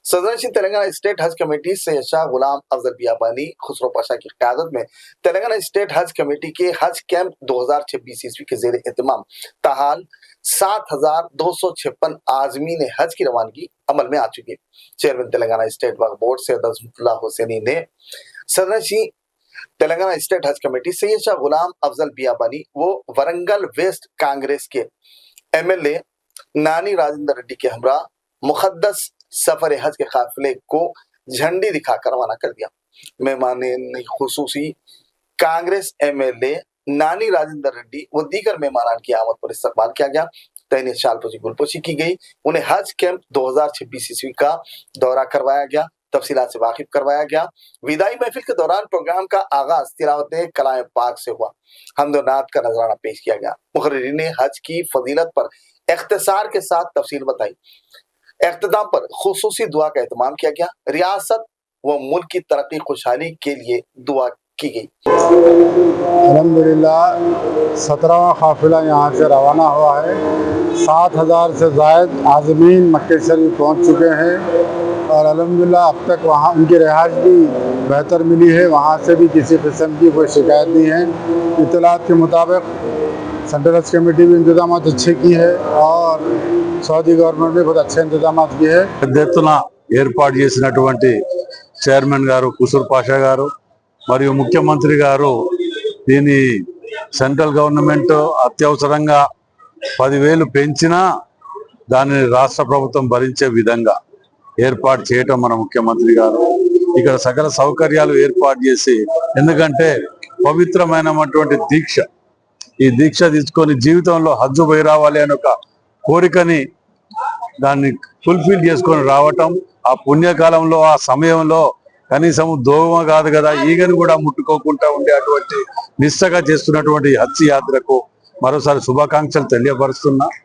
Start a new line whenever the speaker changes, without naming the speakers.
सदरशी Telangana state हज committee से शाह गुलाम अफजल बियाबानी खुसरो पाशा की क़यादत में तेलंगाना स्टेट हज कमेटी के हज कैंप 2026 ईस्वी के जेर एहतमाम ताहाल 7,256 आजमीन हज की रवानगी अमल में आ चुकी है। चेयरमैन तेलंगाना स्टेट वक्फ बोर्ड सैयद अजमतुल्लाह हुसैनी ने सदरशी तेलंगाना स्टेट हज कमेटी से शाह गुलाम अफजल बियाबानी वो वरंगल वेस्ट कांग्रेस के MLA नानी राजेंद्र रेड्डी के हमरा मुकद्दस सफर हज के काफिले को झंडी दिखाकर रवाना कर दिया। मेहमान खुसूसी कांग्रेस MLA नानी राजेंद्र रेड्डी व दीगर मेहमान की आमद पर इस्तकबाल किया गया। तहनीत शालपोशी गुलपोशी की गई। उन्हें हज कैंप 2026 ईस्वी का दौरा करवाया गया, तफसीलात से वाकिफ करवाया गया। विदाई महफिल के दौरान प्रोग्राम का आगाज तिलावत कलाम पाक से हुआ। हम्द नात का नजराना पेश किया गया। मुकर्रिरीन ने हज की फजीलत पर इख्तिसार के साथ तफसील बताई। इख्तिताम पर खुसूसी दुआ का एहतमाम किया गया। रियासत व मुल्क की तरक्की खुशहाली के लिए दुआ की गई।
अल्हम्दुलिल्लाह 17वां काफिला यहाँ से रवाना हुआ है। 7,000 से ज़ायद आज़मीन मक्के शरीफ पहुँच चुके हैं और अल्हम्दुलिल्लाह अब तक वहाँ उनकी रिहाइश भी बेहतर मिली है। वहाँ से भी किसी किस्म की कोई शिकायत नहीं है। इत्तलात के मुताबिक सेंट्रल हज कमेटी भी इंतजाम अच्छे की है और सऊदी गवर्नमेंट भी बहुत अच्छे इंतजाम किए है।
ఎత్తున ఏర్పాటు చేసినటువంటి చైర్మన్ గారు కుసూర్ పాషా గారు మరియు ముఖ్యమంత్రి గారు దీని సెంట్రల్ గవర్నమెంట్ అత్యవసరంగా 10,000 పెంచినా దానిని రాష్ట్ర ప్రభుత్వం భరించే విధంగా ఏర్పాటు చేయటం మన ముఖ్యమంత్రి గారు ఇక్కడ సకల సౌకర్యాలు ఏర్పాటు చేసి, ఎందుకంటే పవిత్రమైనటువంటి దీక్ష, ఈ దీక్ష తీసుకొని జీవితంలో హజ్జు పోయి రావాలి అనే ఒక కోరికని దాన్ని ఫుల్ఫిల్ చేసుకొని రావటం, ఆ పుణ్యకాలంలో ఆ సమయంలో కనీసం దోమ కాదు కదా ఈగను కూడా ముట్టుకోకుండా ఉండే అటువంటి నిష్టగా చేస్తున్నటువంటి హజ్ యాత్రకు మరోసారి శుభాకాంక్షలు తెలియపరుస్తున్నా।